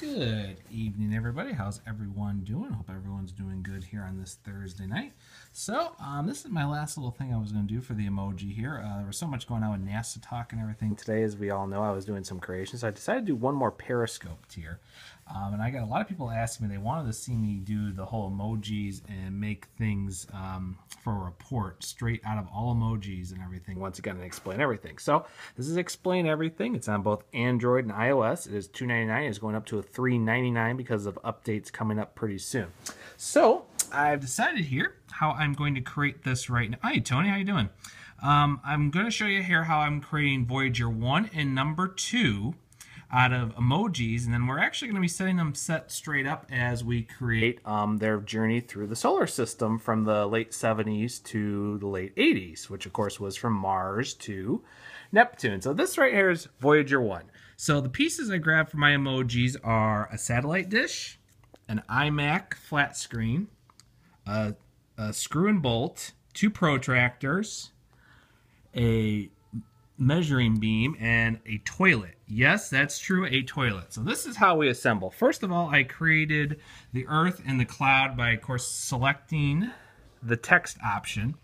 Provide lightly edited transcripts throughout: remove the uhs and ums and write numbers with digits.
Good evening, everybody. How's everyone doing? Hope everyone's doing good here on this Thursday night. So, this is my last little thing I was going to do for the emoji here. There was so much going on with NASA talk and everything today. As we all know, I was doing some creations, so I decided to do one more Periscope tier. And I got a lot of people asking me, they wanted to see me do the whole emojis and make things for a report straight out of all emojis and everything once again and explain everything. So this is Explain Everything. It's on both Android and iOS. It is $2.99. It's going up to a $3.99 because of updates coming up pretty soon. So I've decided here how I'm going to create this right now. Hi, Tony. How you doing? I'm going to show you here how I'm creating Voyager 1 and number 2 out of emojis, and then we're actually going to be setting them set straight up as we create their journey through the solar system from the late 70s to the late 80s, which of course was from Mars to Neptune. So this right here is Voyager 1. So the pieces I grabbed for my emojis are a satellite dish, an iMac flat screen, a screw and bolt, 2 protractors, a measuring beam, and a toilet. Yes, that's true, a toilet. So this is how we assemble. First of all, I created the Earth and the cloud by, of course, selecting the text option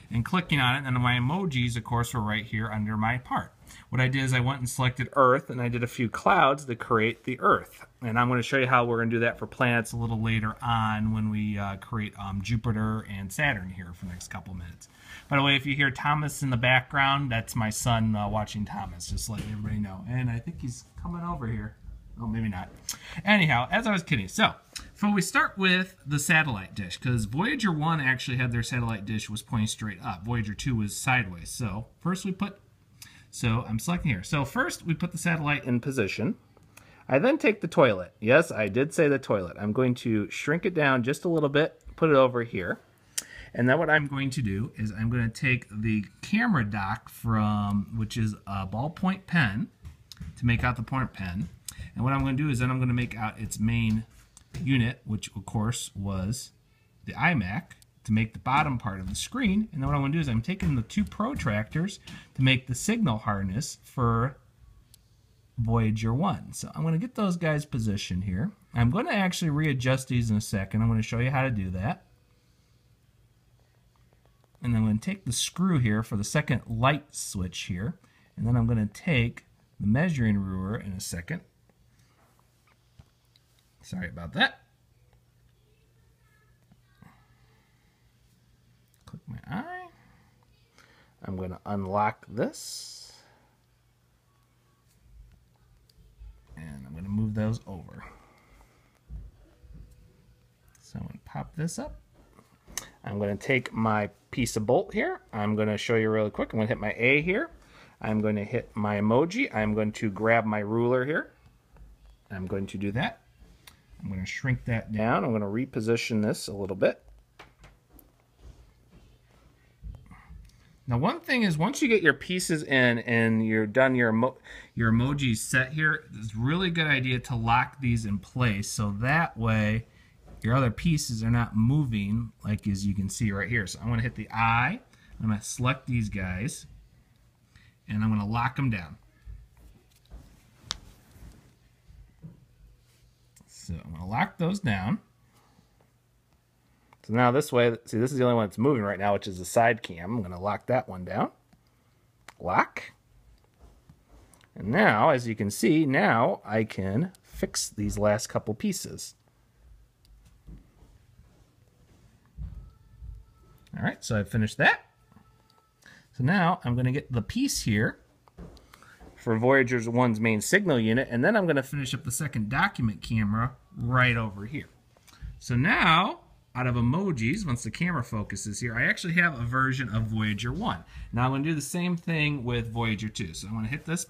and clicking on it, and my emojis, of course, were right here under my part. What I did is I went and selected Earth, and I did a few clouds to create the Earth. And I'm going to show you how we're going to do that for planets a little later on when we create Jupiter and Saturn here for the next couple minutes. By the way, if you hear Thomas in the background, that's my son watching Thomas, just letting everybody know. And I think he's coming over here. Oh, maybe not. Anyhow, as I was kidding. So we start with the satellite dish, because Voyager 1 actually had their satellite dish was pointing straight up. Voyager 2 was sideways. So first we put, I'm selecting here. So first we put the satellite in position. I then take the toilet. Yes, I did say the toilet. I'm going to shrink it down just a little bit, put it over here. And then what I'm going to do is I'm going to take the camera dock which is a ballpoint pen, to make out the point pen. And what I'm going to do is then I'm going to make out its main unit, which of course was the iMac, to make the bottom part of the screen. And then what I'm going to do is I'm taking the 2 protractors to make the signal harness for Voyager 1. So I'm going to get those guys positioned here. I'm going to actually readjust these in a second. I'm going to show you how to do that. And then I'm going to take the screw here for the second light switch here. And then I'm going to take the measuring ruler in a second. Sorry about that. Click my eye. I'm going to unlock this. And I'm going to move those over. So I'm going to pop this up. I'm going to take my piece of bolt here. I'm going to show you really quick. I'm going to hit my A here. I'm going to hit my emoji. I'm going to grab my ruler here. I'm going to do that. I'm going to shrink that down. I'm going to reposition this a little bit. Now, one thing is, once you get your pieces in and you're done your emojis set here, it's a really good idea to lock these in place, so that way your other pieces are not moving, like as you can see right here. So I'm going to hit the I. I'm going to select these guys, and I'm going to lock them down. So I'm going to lock those down. So now this way, see, this is the only one that's moving right now, which is the side cam. I'm going to lock that one down. Lock. And now, as you can see, now I can fix these last couple pieces. All right, so I've finished that. So now I'm going to get the piece here for Voyager 1's main signal unit, and then I'm going to finish up the second document camera right over here. So now, out of emojis, once the camera focuses here, I actually have a version of Voyager 1. Now I'm going to do the same thing with Voyager 2. So I'm going to hit this.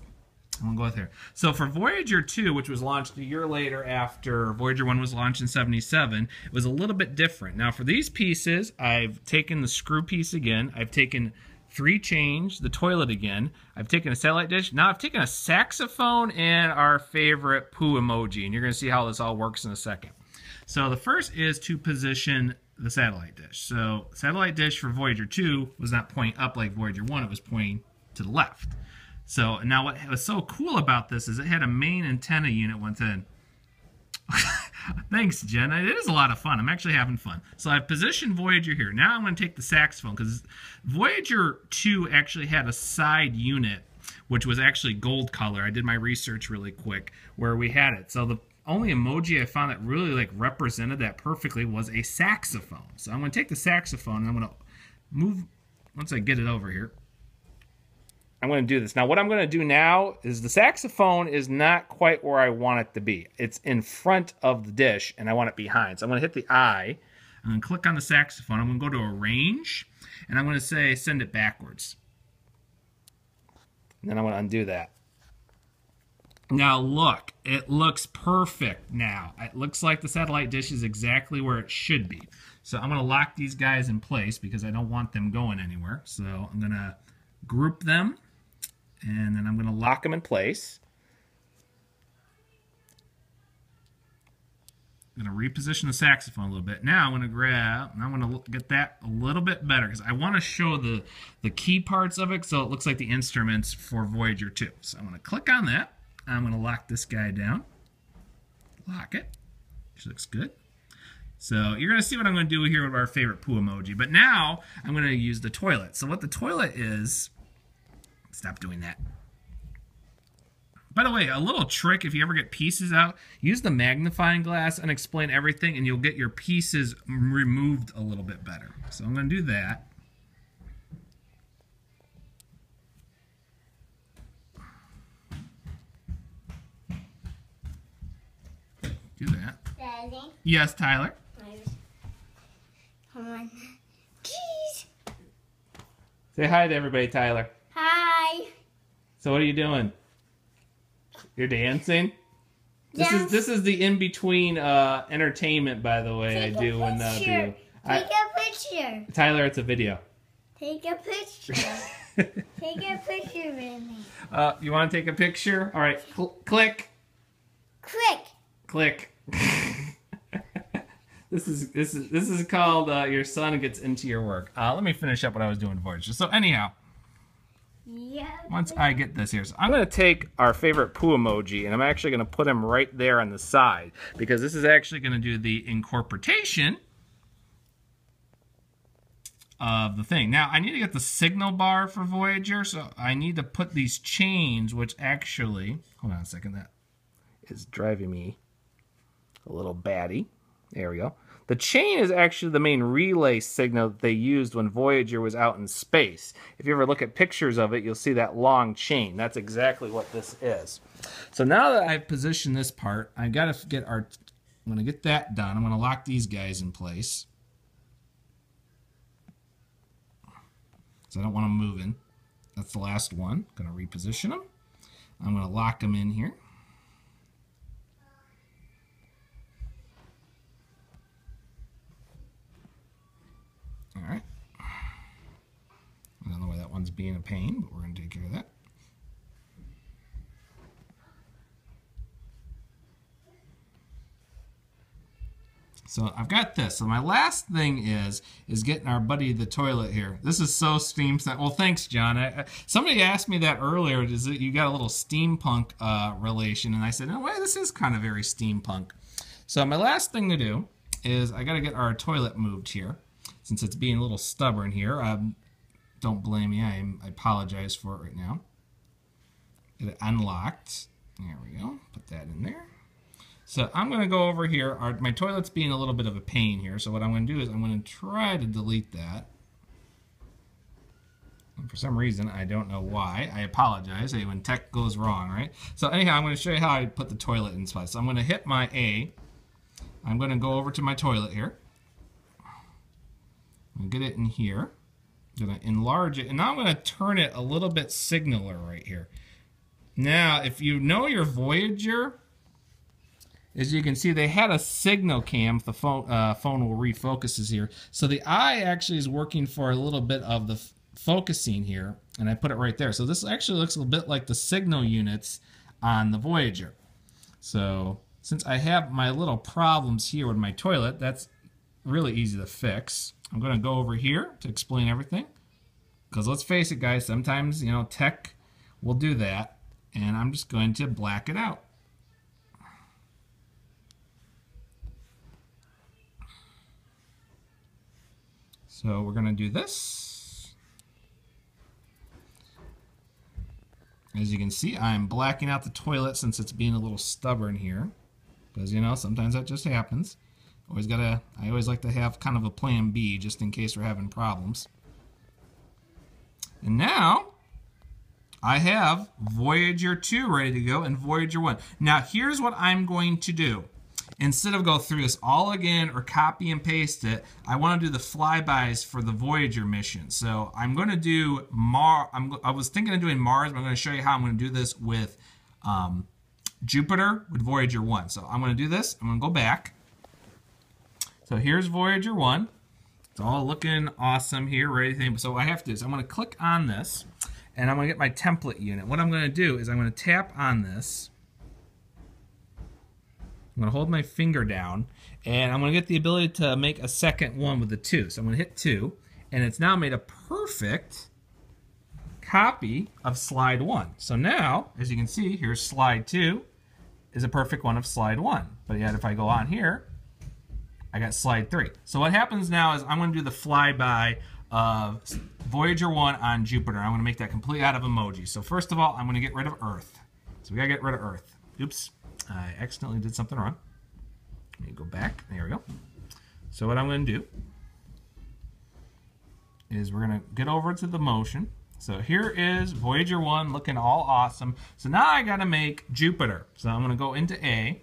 I'm going to go with here. So for Voyager 2, which was launched a year later after Voyager 1 was launched in '77, it was a little bit different. Now for these pieces, I've taken the screw piece again. I've taken 3 change, the toilet again. I've taken a satellite dish. Now I've taken a saxophone and our favorite poo emoji. And you're going to see how this all works in a second. So the first is to position the satellite dish. So satellite dish for Voyager 2 was not pointing up like Voyager 1. It was pointing to the left. So now what was so cool about this is it had a main antenna unit once in. Thanks, Jen. It is a lot of fun. I'm actually having fun. So I've positioned Voyager here. Now I'm going to take the saxophone because Voyager 2 actually had a side unit, which was actually gold color. I did my research really quick where we had it. So the only emoji I found that really like represented that perfectly was a saxophone. So I'm going to take the saxophone and I'm going to move, once I get it over here, I'm going to do this. Now, what I'm going to do now is the saxophone is not quite where I want it to be. It's in front of the dish, and I want it behind. So I'm going to hit the I. I'm going to click on the saxophone. I'm going to go to Arrange, and I'm going to say Send it backwards. And then I'm going to undo that. Now, look. It looks perfect now. It looks like the satellite dish is exactly where it should be. So I'm going to lock these guys in place because I don't want them going anywhere. So I'm going to group them. And then I'm going to lock them in place. I'm going to reposition the saxophone a little bit. Now I'm going to grab, and I'm going to get that a little bit better because I want to show the key parts of it so it looks like the instruments for Voyager 2. So I'm going to click on that. I'm going to lock this guy down. Lock it. Which looks good. So you're going to see what I'm going to do here with our favorite poo emoji. But now I'm going to use the toilet. So what the toilet is... Stop doing that. By the way, a little trick, if you ever get pieces out, use the magnifying glass and explain everything, and you'll get your pieces removed a little bit better. So I'm going to do that. Do that. Daddy? Yes, Tyler? Come on. Jeez. Say hi to everybody, Tyler. Hi. So what are you doing? You're dancing? Yes. This is the in-between entertainment, by the way. Take I do a when picture. Take a picture. Tyler, it's a video. Take a picture. Take a picture with me. You want to take a picture? All right, click. Quick. Click. This is called your son gets into your work. Let me finish up what I was doing for you. So anyhow. Yeah. Once I get this here, so I'm going to take our favorite poo emoji and I'm actually going to put him right there on the side because this is actually going to do the incorporation of the thing. Now, I need to get the signal bar for Voyager, so I need to put these chains, which actually, hold on a second, that is driving me a little batty. There we go. The chain is actually the main relay signal that they used when Voyager was out in space. If you ever look at pictures of it, you'll see that long chain. That's exactly what this is. So now that I've positioned this part, I got to get I'm going to get that done. I'm going to lock these guys in place. So I don't want them moving. That's the last one. I'm going to reposition them. I'm going to lock them in here. All right. I don't know why that one's being a pain, but we're going to take care of that. So I've got this. So my last thing is getting our buddy the toilet here. This is so steampunk. Well, thanks, John. Somebody asked me that earlier. Is it you got a little steampunk relation? And I said, no, wait, this is kind of very steampunk. So my last thing to do is I got to get our toilet moved here. Since it's being a little stubborn here, don't blame me. I apologize for it right now. Get it unlocked. There we go. Put that in there. So I'm going to go over here. My toilet's being a little bit of a pain here. So what I'm going to do is I'm going to try to delete that. And for some reason, I don't know why. I apologize. Hey, when tech goes wrong, right? So anyhow, I'm going to show you how I put the toilet in spot. So I'm going to hit my A. I'm going to go over to my toilet here. I'm going to get it in here. I'm going to enlarge it. And now I'm going to turn it a little bit signaler right here. Now, if you know your Voyager, as you can see, they had a signal cam. The phone will refocus here. So the eye actually is working for a little bit of the focusing here. And I put it right there. So this actually looks a bit like the signal units on the Voyager. So since I have my little problems here with my toilet, that's really easy to fix. I'm going to go over here to explain everything. Because let's face it, guys, sometimes, you know, tech will do that. And I'm just going to black it out. So we're going to do this. As you can see, I'm blacking out the toilet since it's being a little stubborn here. Because, you know, sometimes that just happens. I always like to have kind of a plan B just in case we're having problems. And now I have Voyager 2 ready to go and Voyager 1. Now here's what I'm going to do. Instead of go through this all again or copy and paste it, I want to do the flybys for the Voyager mission. So I'm going to do I was thinking of doing Mars, but I'm going to show you how I'm going to do this with Jupiter with Voyager 1. So I'm going to do this. I'm going to go back. So here's Voyager 1. It's all looking awesome here, ready to think. So what I have to do is I'm going to click on this, and I'm going to get my template unit. What I'm going to do is I'm going to tap on this. I'm going to hold my finger down, and I'm going to get the ability to make a second one with the 2. So I'm going to hit 2, and it's now made a perfect copy of slide 1. So now, as you can see, here's slide 2 is a perfect one of slide 1. But yet if I go on here, I got slide 3. So what happens now is I'm going to do the flyby of Voyager 1 on Jupiter. I'm going to make that completely out of emojis. So first of all, I'm going to get rid of Earth. So we got to get rid of Earth. Oops, I accidentally did something wrong. Let me go back. There we go. So what I'm going to do is we're going to get over to the motion. So here is Voyager 1 looking all awesome. So now I got to make Jupiter. So I'm going to go into A.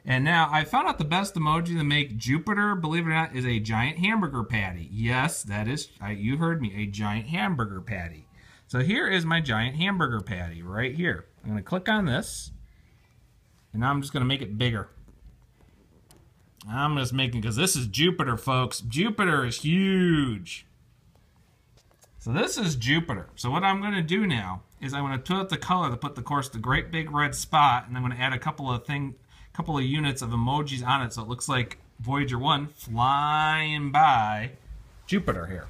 And now I found out the best emoji to make Jupiter, believe it or not, is a giant hamburger patty. Yes, that is, you heard me, a giant hamburger patty. So here is my giant hamburger patty right here. I'm going to click on this. And now I'm just going to make it bigger. I'm just making, because this is Jupiter, folks. Jupiter is huge. So this is Jupiter. So what I'm going to do now is I'm going to put the color to put, of course, the great big red spot, and I'm going to add a couple of units of emojis on it, so it looks like Voyager 1 flying by Jupiter here.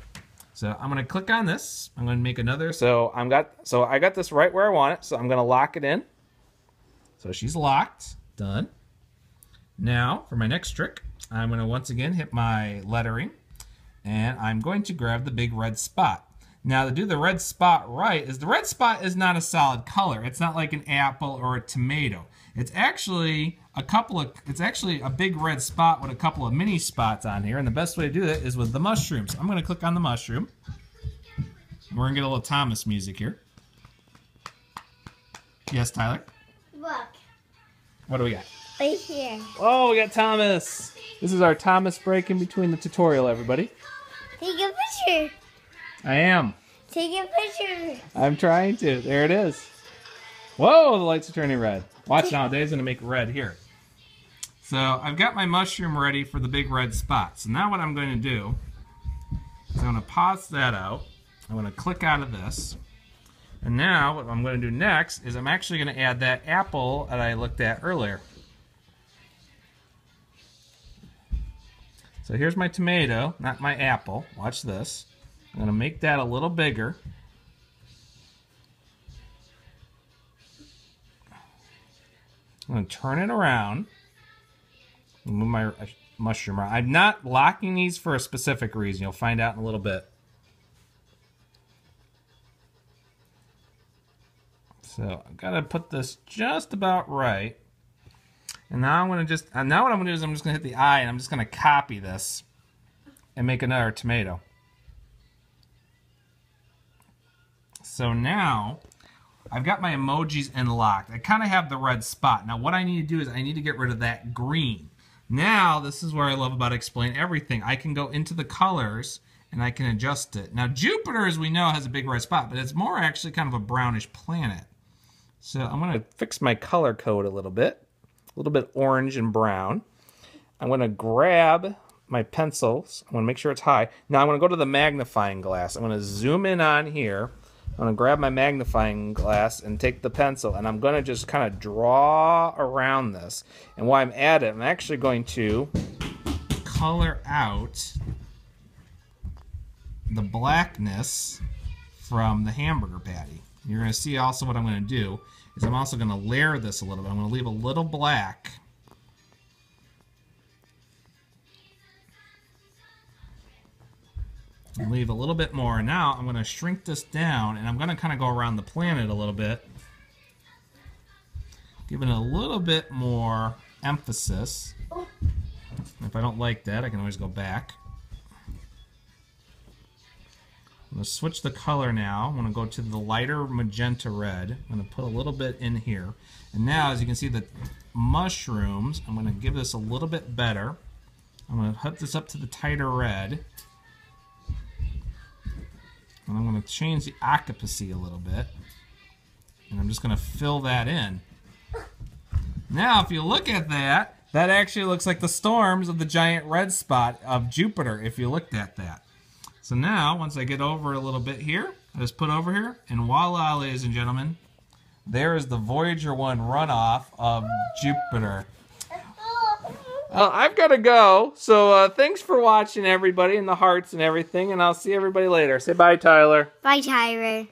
So I'm going to click on this. I'm going to make another. So I got this right where I want it. So I'm going to lock it in. So she's locked. Done. Now for my next trick, I'm going to once again hit my lettering, and I'm going to grab the big red spot. Now to do the red spot right is the red spot is not a solid color. It's not like an apple or a tomato. It's actually a big red spot with a couple of mini spots on here, and the best way to do that is with the mushrooms. I'm going to click on the mushroom. We're going to get a little Thomas music here. Yes, Tyler? Look. What do we got? Right here. Oh, we got Thomas. This is our Thomas break in between the tutorial, everybody. Take a picture. I am. Take a picture. I'm trying to. There it is. Whoa, the lights are turning red. Watch now, Dave's going to make red here. So I've got my mushroom ready for the big red spot. So now what I'm going to do is I'm going to pause that out. I'm going to click out of this. And now what I'm going to do next is I'm actually going to add that apple that I looked at earlier. So here's my tomato, not my apple. Watch this. I'm going to make that a little bigger. I'm going to turn it around. Move my mushroom around. I'm not locking these for a specific reason. You'll find out in a little bit. So I've got to put this just about right. And now I'm going to just, now what I'm going to do is I'm just going to hit the eye and I'm just going to copy this and make another tomato. So now I've got my emojis unlocked. I kind of have the red spot. Now what I need to do is I need to get rid of that green. Now this is where I love about Explain Everything. I can go into the colors and I can adjust it. Now Jupiter, as we know, has a big red spot, but it's more actually kind of a brownish planet. So I'm going to fix my color code a little bit orange and brown. I'm going to grab my pencils. I'm going to make sure it's high. Now I'm going to go to the magnifying glass. I'm going to zoom in on here. I'm going to grab my magnifying glass and take the pencil, and I'm going to just kind of draw around this. And while I'm at it, I'm actually going to color out the blackness from the hamburger patty. You're going to see also what I'm going to do is I'm also going to layer this a little bit. I'm going to leave a little black. And leave a little bit more. Now I'm going to shrink this down, and I'm going to kind of go around the planet a little bit, giving it a little bit more emphasis. If I don't like that, I can always go back. I'm going to switch the color now. I'm going to go to the lighter magenta red. I'm going to put a little bit in here. And now, as you can see, the mushrooms, I'm going to give this a little bit better. I'm going to hook this up to the tighter red. And I'm going to change the octopussy a little bit. And I'm just going to fill that in. Now, if you look at that, that actually looks like the storms of the giant red spot of Jupiter, if you looked at that. So now, once I get over a little bit here, I just put over here, and voila, ladies and gentlemen, there is the Voyager 1 runoff of Jupiter. I've got to go, so thanks for watching, everybody, and the hearts and everything, and I'll see everybody later. Say bye, Tyler. Bye, Tyler.